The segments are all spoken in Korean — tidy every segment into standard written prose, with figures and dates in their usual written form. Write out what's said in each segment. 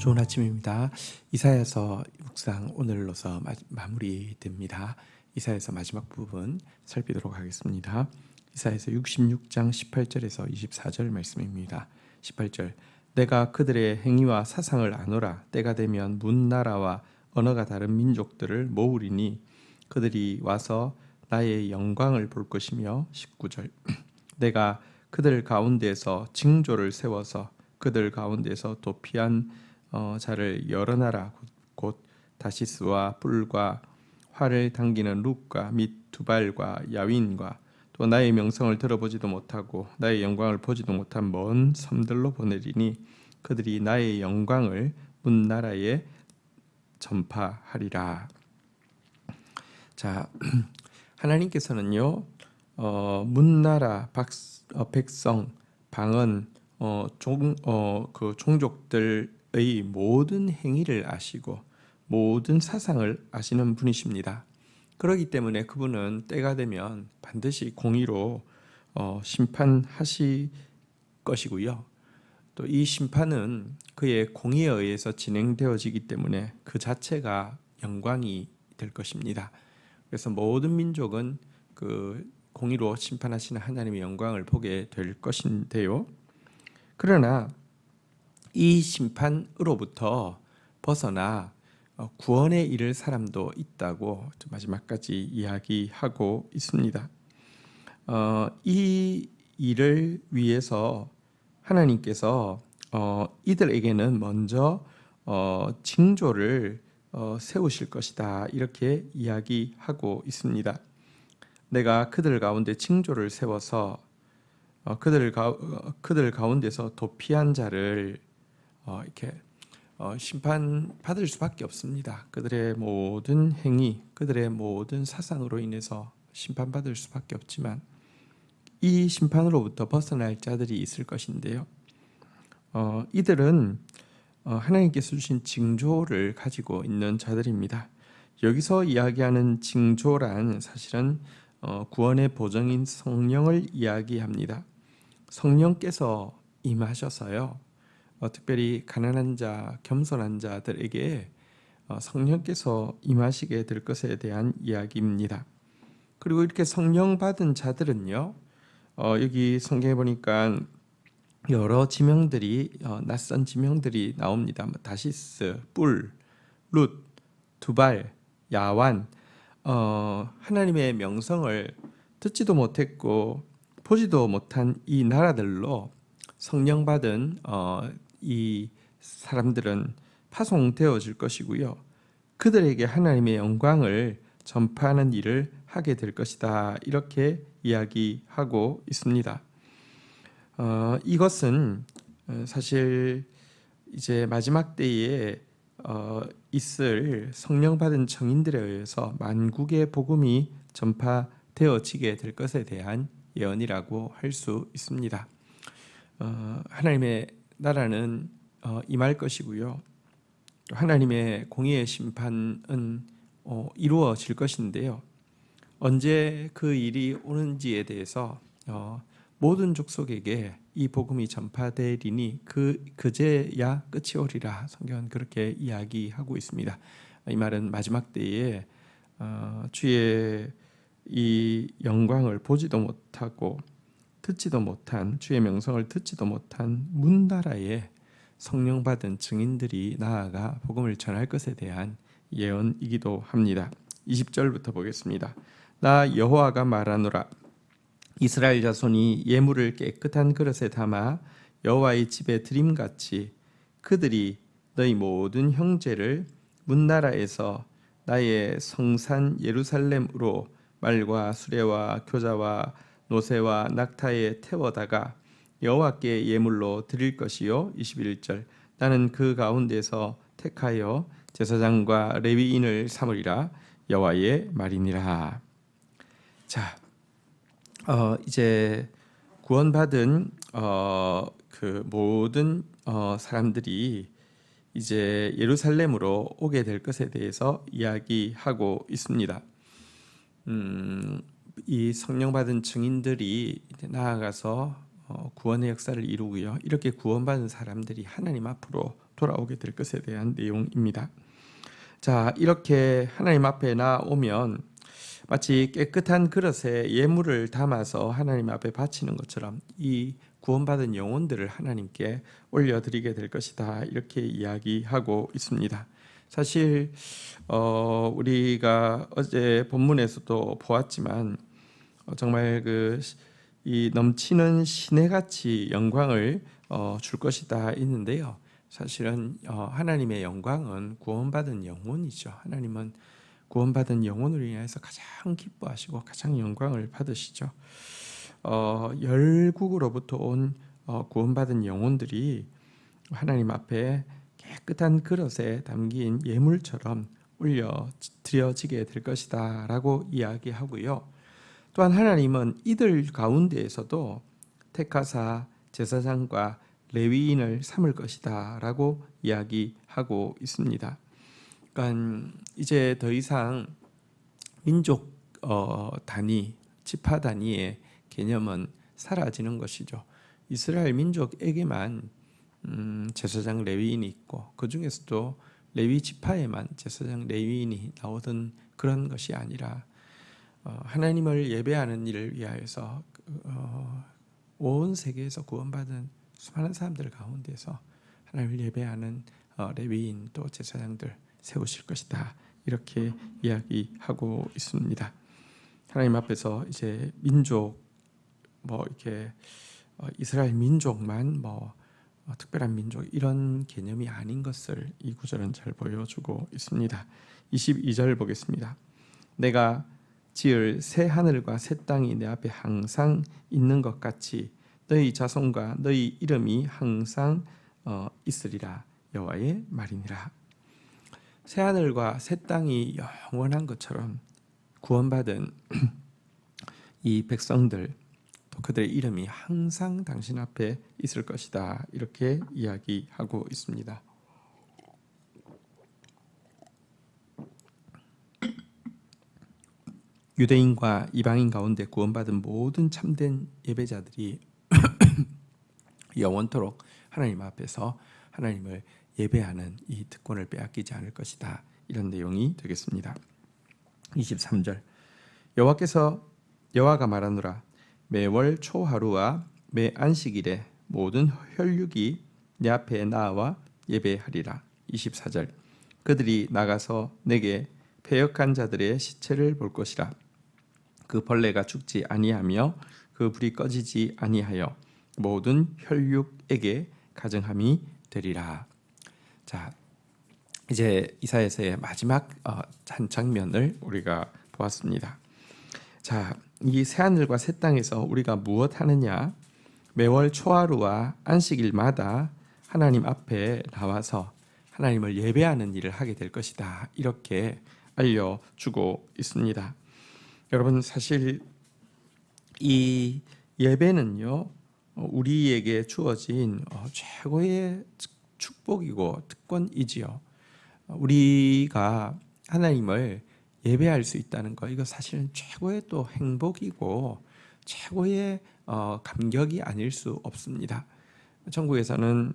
좋은 아침입니다. 이사야서 묵상 오늘로서 마무리됩니다. 이사야서 마지막 부분 살피도록 하겠습니다. 이사야서 66장 18절에서 24절 말씀입니다. 18절 내가 그들의 행위와 사상을 아노라. 때가 되면 문 나라와 언어가 다른 민족들을 모으리니 그들이 와서 나의 영광을 볼 것이며 19절 내가 그들 가운데에서 징조를 세워서 그들 가운데서 도피한 자를 여러 나라 곧 다시스와 뿔과 활을 당기는 룩과 및 두발과 야윈과 또 나의 명성을 들어보지도 못하고 나의 영광을 보지도 못한 먼 섬들로 보내리니 그들이 나의 영광을 문 나라에 전파하리라. 자, 하나님께서는요 문나라 백성 방언 그 종족들의 모든 행위를 아시고 모든 사상을 아시는 분이십니다. 그렇기 때문에 그분은 때가 되면 반드시 공의로 심판하실 것이고요. 또 이 심판은 그의 공의에 의해서 진행되어지기 때문에 그 자체가 영광이 될 것입니다. 그래서 모든 민족은 그 공의로 심판하시는 하나님의 영광을 보게 될 것인데요. 그러나 이 심판으로부터 벗어나 구원에 이를 사람도 있다고 마지막까지 이야기하고 있습니다. 이 일을 위해서 하나님께서 이들에게는 먼저 징조를 세우실 것이다 이렇게 이야기하고 있습니다. 내가 그들 가운데 징조를 세워서 그들 가운데서 도피한 자를 이렇게 심판받을 수밖에 없습니다. 그들의 모든 행위, 그들의 모든 사상으로 인해서 심판받을 수밖에 없지만 이 심판으로부터 벗어날 자들이 있을 것인데요. 이들은 하나님께서 주신 징조를 가지고 있는 자들입니다. 여기서 이야기하는 징조란 사실은 구원의 보정인 성령을 이야기합니다. 성령께서 임하셔서요. 특별히 가난한 자, 겸손한 자들에게 성령께서 임하시게 될 것에 대한 이야기입니다. 그리고 이렇게 성령 받은 자들은요. 여기 성경에 보니까 여러 지명들이 낯선 지명들이 나옵니다. 다시스, 뿔, 룻, 두발, 야완 하나님의 명성을 듣지도 못했고 보지도 못한 이 나라들로 성령 받은 이 사람들은 파송되어질 것이고요. 그들에게 하나님의 영광을 전파하는 일을 하게 될 것이다. 이렇게 이야기하고 있습니다. 이것은 사실 이제 마지막 때에 있을 성령 받은 증인들에 의해서 만국의 복음이 전파되어지게 될 것에 대한 예언이라고 할 수 있습니다. 하나님의 나라는 임할 것이고요. 하나님의 공의의 심판은 이루어질 것인데요. 언제 그 일이 오는지에 대해서 모든 족속에게 이 복음이 전파되리니 그제야 끝이 오리라. 성경은 그렇게 이야기하고 있습니다. 이 말은 마지막 때에 주의 이 영광을 보지도 못하고 듣지도 못한 주의 명성을 듣지도 못한 문나라에 성령 받은 증인들이 나아가 복음을 전할 것에 대한 예언이기도 합니다. 20절부터 보겠습니다. 나 여호와가 말하노라. 이스라엘 자손이 예물을 깨끗한 그릇에 담아 여호와의 집에 드림같이 그들이 너희 모든 형제를 문나라에서 나의 성산 예루살렘으로 말과 수레와 교자와 노새와 낙타에 태워다가 여호와께 예물로 드릴 것이요. 21절 나는 그 가운데서 택하여 제사장과 레위인을 삼으리라. 여호와의 말이니라. 자, 이제 구원받은 그 모든 사람들이 이제 예루살렘으로 오게 될 것에 대해서 이야기하고 있습니다. 이 성령 받은 증인들이 나아가서 구원의 역사를 이루고요. 이렇게 구원받은 사람들이 하나님 앞으로 돌아오게 될 것에 대한 내용입니다. 자, 이렇게 하나님 앞에 나오면 마치 깨끗한 그릇에 예물을 담아서 하나님 앞에 바치는 것처럼 이 구원받은 영혼들을 하나님께 올려드리게 될 것이다. 이렇게 이야기하고 있습니다. 사실 우리가 어제 본문에서도 보았지만 정말 이 넘치는 시내같이 영광을 줄 것이다 있는데요. 사실은 하나님의 영광은 구원받은 영혼이죠. 하나님은 구원받은 영혼으로 인해서 가장 기뻐하시고 가장 영광을 받으시죠. 열국으로부터 온 구원받은 영혼들이 하나님 앞에 깨끗한 그릇에 담긴 예물처럼 올려 드려지게 될 것이다 라고 이야기하고요. 또한 하나님은 이들 가운데에서도 택하사 제사장과 레위인을 삼을 것이다 라고 이야기하고 있습니다. 그러니까 이제 더 이상 민족 단위, 지파 단위의 개념은 사라지는 것이죠. 이스라엘 민족에게만 제사장 레위인이 있고 그 중에서도 레위 지파에만 제사장 레위인이 나오던 그런 것이 아니라 하나님을 예배하는 일을 위하여서 온 세계에서 구원받은 수많은 사람들 가운데서 하나님을 예배하는 레위인 또 제사장들 세우실 것이다. 이렇게 이야기하고 있습니다. 하나님 앞에서 이제 민족 이렇게 이스라엘 민족만 특별한 민족 이런 개념이 아닌 것을 이 구절은 잘 보여주고 있습니다. 22절 보겠습니다. 내가 지을 새 하늘과 새 땅이 내 앞에 항상 있는 것 같이 너희 자손과 너희 이름이 항상 있으리라 여호와의 말이니라. 새 하늘과 새 땅이 영원한 것처럼 구원받은 이 백성들 또 그들의 이름이 항상 당신 앞에 있을 것이다. 이렇게 이야기하고 있습니다. 유대인과 이방인 가운데 구원받은 모든 참된 예배자들이 영원토록 하나님 앞에서 하나님을 예배하는 이 특권을 빼앗기지 않을 것이다. 이런 내용이 되겠습니다. 23절 여호와가 말하노라 매월 초하루와 매 안식일에 모든 혈육이 내 앞에 나와 예배하리라. 24절 그들이 나가서 내게 패역한 자들의 시체를 볼 것이라. 그 벌레가 죽지 아니하며 그 불이 꺼지지 아니하여 모든 혈육에게 가증함이 되리라. 자, 이제 이사야서의 마지막 한 장면을 우리가 보았습니다. 자, 이 새하늘과 새 땅에서 우리가 무엇 하느냐? 매월 초하루와 안식일마다 하나님 앞에 나와서 하나님을 예배하는 일을 하게 될 것이다. 이렇게 알려주고 있습니다. 여러분, 사실 이 예배는요 우리에게 주어진 최고의 축복이고 특권이지요. 우리가 하나님을 예배할 수 있다는 것, 이거 사실은 최고의 또 행복이고 최고의 감격이 아닐 수 없습니다. 천국에서는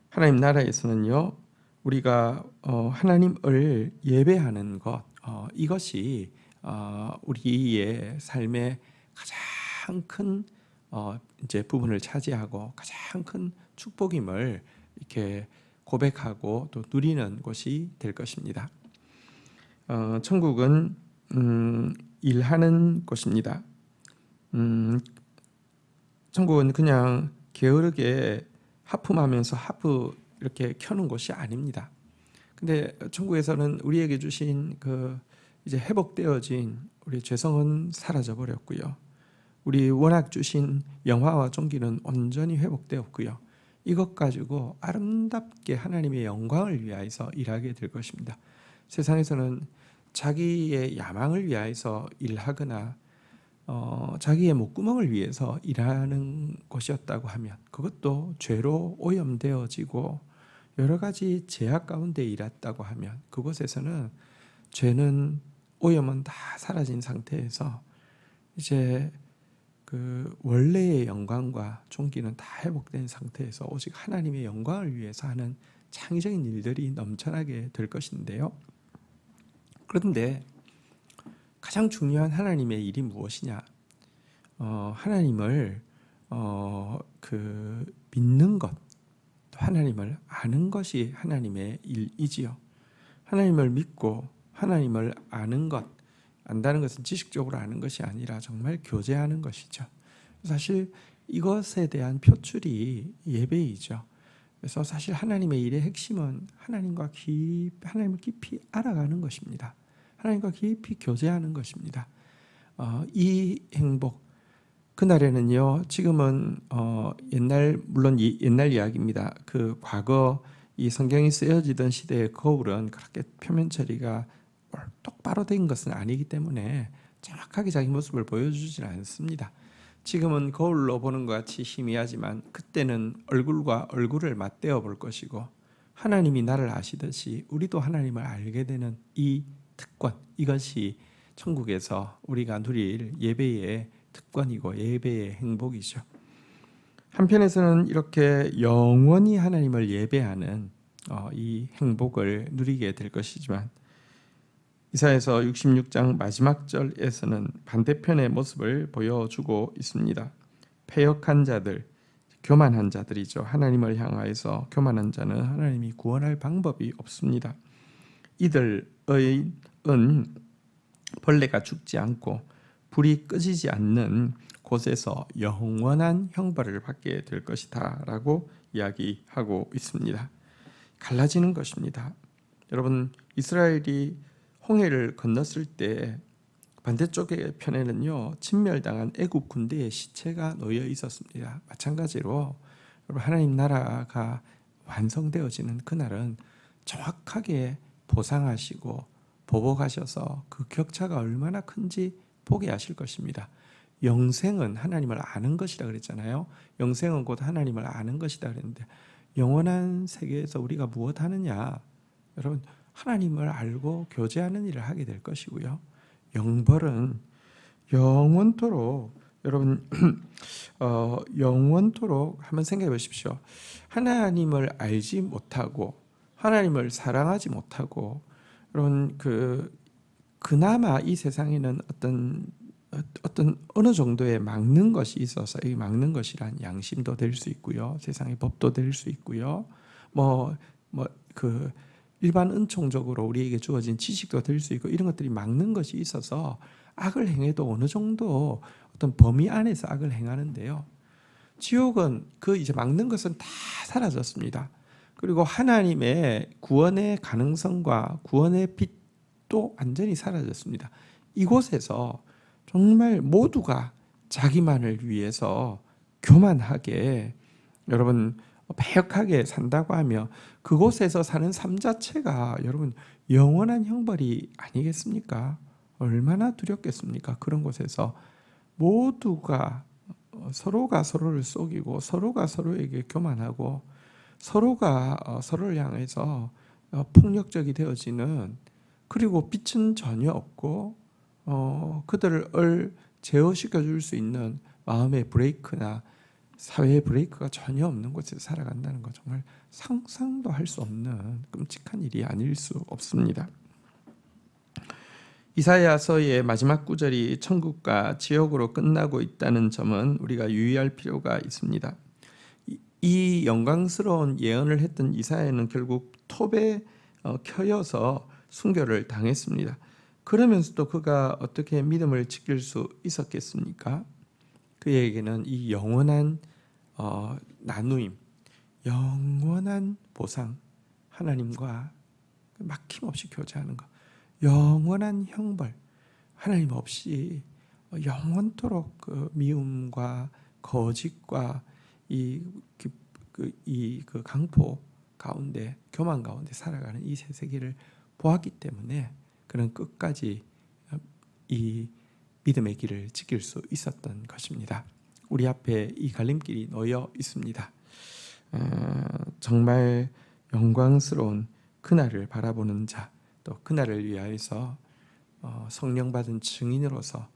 하나님 나라에서는요 우리가 하나님을 예배하는 것, 이것이 우리의 삶의 가장 큰 이제 부분을 차지하고 가장 큰 축복임을 이렇게 고백하고 또 누리는 곳이 될 것입니다. 천국은 일하는 곳입니다. 천국은 그냥 게으르게 하품하면서 하프 이렇게 켜는 곳이 아닙니다. 근데 천국에서는 우리에게 주신 이제 회복되어진 우리 죄성은 사라져 버렸고요. 우리 원학 주신 영화와 존귀는 온전히 회복되었고요. 이것 가지고 아름답게 하나님의 영광을 위하여서 일하게 될 것입니다. 세상에서는 자기의 야망을 위하여서 일하거나 자기의 목구멍을 위해서 일하는 것이었다고 하면 그것도 죄로 오염되어지고 여러 가지 제약 가운데 일했다고 하면 그곳에서는 죄는 오염은 다 사라진 상태에서 이제 그 원래의 영광과 존귀는 다 회복된 상태에서 오직 하나님의 영광을 위해서 하는 창의적인 일들이 넘쳐나게 될 것인데요. 그런데 가장 중요한 하나님의 일이 무엇이냐? 하나님을 믿는 것, 하나님을 아는 것이 하나님의 일이지요. 하나님을 믿고 하나님을 아는 것, 안다는 것은 지식적으로 아는 것이 아니라 정말 교제하는 것이죠. 사실 이것에 대한 표출이 예배이죠. 그래서 사실 하나님의 일의 핵심은 하나님을 깊이 알아가는 것입니다. 하나님과 깊이 교제하는 것입니다. 이 행복, 그날에는요, 지금은 물론 옛날 이야기입니다. 그 과거 이 성경이 쓰여지던 시대의 거울은 그렇게 표면 처리가 똑바로 된 것은 아니기 때문에 정확하게 자기 모습을 보여주질 않습니다. 지금은 거울로 보는 것 같이 희미하지만 그때는 얼굴과 얼굴을 맞대어 볼 것이고, 하나님이 나를 아시듯이 우리도 하나님을 알게 되는 이 특권, 이것이 천국에서 우리가 누릴 예배의 특권이고 예배의 행복이죠. 한편에서는 이렇게 영원히 하나님을 예배하는 이 행복을 누리게 될 것이지만, 이사야서 66장 마지막 절에서는 반대편의 모습을 보여주고 있습니다. 패역한 자들, 교만한 자들이죠. 하나님을 향하여서 교만한 자는 하나님이 구원할 방법이 없습니다. 이들의 은 벌레가 죽지 않고 불이 꺼지지 않는 곳에서 영원한 형벌을 받게 될 것이다 라고 이야기하고 있습니다. 갈라지는 것입니다. 여러분, 이스라엘이 홍해를 건넜을 때 반대쪽의 편에는요, 진멸당한 애굽 군대의 시체가 놓여 있었습니다. 마찬가지로 여러분, 하나님 나라가 완성되어지는 그날은 정확하게 보상하시고 보복하셔서 그 격차가 얼마나 큰지 보게 하실 것입니다. 영생은 하나님을 아는 것이라 그랬잖아요. 영생은 곧 하나님을 아는 것이다 그랬는데, 영원한 세계에서 우리가 무엇 하느냐? 여러분, 하나님을 알고 교제하는 일을 하게 될 것이고요. 영벌은 영원토록, 여러분 영원토록 한번 생각해 보십시오. 하나님을 알지 못하고 하나님을 사랑하지 못하고, 여러분 그나마 이 세상에는 어떤 어느 정도의 막는 것이 있어서, 이 막는 것이란 양심도 될 수 있고요, 세상의 법도 될 수 있고요, 일반 은총적으로 우리에게 주어진 지식도 될 수 있고, 이런 것들이 막는 것이 있어서 악을 행해도 어느 정도 어떤 범위 안에서 악을 행하는데요. 지옥은 이제 막는 것은 다 사라졌습니다. 그리고 하나님의 구원의 가능성과 구원의 빛도 완전히 사라졌습니다. 이곳에서 정말 모두가 자기만을 위해서 교만하게, 여러분 패역하게 산다고 하며, 그곳에서 사는 삶 자체가 여러분 영원한 형벌이 아니겠습니까? 얼마나 두렵겠습니까? 그런 곳에서 모두가 서로가 서로를 속이고 서로가 서로에게 교만하고 서로가 서로를 향해서 폭력적이 되어지는, 그리고 빛은 전혀 없고 그들을 제어시켜 줄 수 있는 마음의 브레이크나 사회의 브레이크가 전혀 없는 곳에서 살아간다는 거, 정말 상상도 할 수 없는 끔찍한 일이 아닐 수 없습니다. 이사야서의 마지막 구절이 천국과 지옥으로 끝나고 있다는 점은 우리가 유의할 필요가 있습니다. 이 영광스러운 예언을 했던 이사야는 결국 톱에 켜여서 순교를 당했습니다. 그러면서도 그가 어떻게 믿음을 지킬 수 있었겠습니까? 그에게는 이 영원한 나누임, 영원한 보상, 하나님과 막힘없이 교제하는 것, 영원한 형벌, 하나님 없이 영원토록 그 미움과 거짓과 그 강포 가운데, 교만 가운데 살아가는 이 새 세계를 보았기 때문에 그는 끝까지 이 믿음의 길을 지킬 수 있었던 것입니다. 우리 앞에 이 갈림길이 놓여 있습니다. 정말 영광스러운 그날을 바라보는 자, 또 그날을 위하여서 성령 받은 증인으로서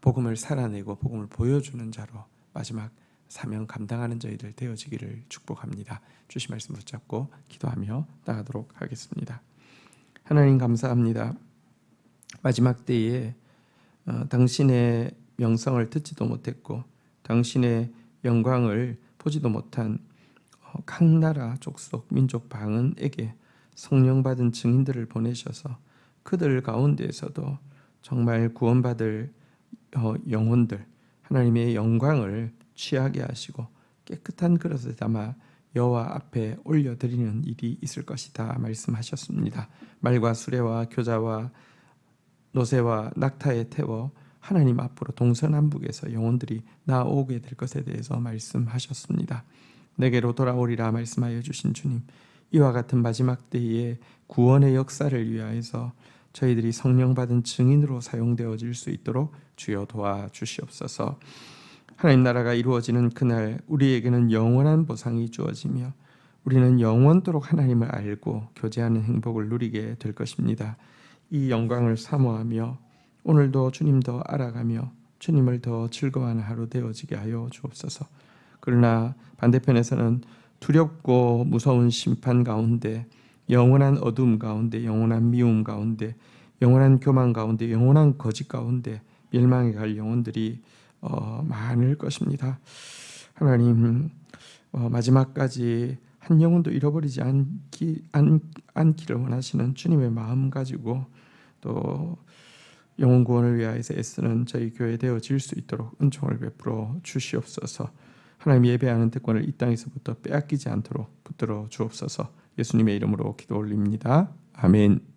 복음을 살아내고 복음을 보여주는 자로 마지막 사명 감당하는 저희들 되어지기를 축복합니다. 주신 말씀 붙잡고 기도하며 나가도록 하겠습니다. 하나님 감사합니다. 마지막 때에 당신의 명성을 듣지도 못했고 당신의 영광을 보지도 못한 각 나라 족속 민족 방언에게 성령 받은 증인들을 보내셔서 그들 가운데에서도 정말 구원받을 영혼들 하나님의 영광을 취하게 하시고 깨끗한 그릇에 담아 여호와 앞에 올려드리는 일이 있을 것이다 말씀하셨습니다. 말과 수레와 교자와 노새와 낙타에 태워 하나님 앞으로 동서남북에서 영혼들이 나오게 될 것에 대해서 말씀하셨습니다. 내게로 돌아오리라 말씀하여 주신 주님, 이와 같은 마지막 때에 구원의 역사를 위하여서 저희들이 성령 받은 증인으로 사용되어질 수 있도록 주여 도와주시옵소서. 하나님 나라가 이루어지는 그날 우리에게는 영원한 보상이 주어지며 우리는 영원토록 하나님을 알고 교제하는 행복을 누리게 될 것입니다. 이 영광을 사모하며 오늘도 주님 더 알아가며 주님을 더 즐거워하는 하루 되어지게 하여 주옵소서. 그러나 반대편에서는 두렵고 무서운 심판 가운데, 영원한 어둠 가운데, 영원한 미움 가운데, 영원한 교만 가운데, 영원한 거짓 가운데 멸망해 갈 영혼들이 많을 것입니다. 하나님, 마지막까지 한 영혼도 잃어버리지 않기를 원하시는 주님의 마음 가지고 또 영혼 구원을 위하여서 애쓰는 저희 교회 되어질 수 있도록 은총을 베풀어 주시옵소서. 하나님 예배하는 특권을 이 땅에서부터 빼앗기지 않도록 붙들어 주옵소서. 예수님의 이름으로 기도 올립니다. 아멘.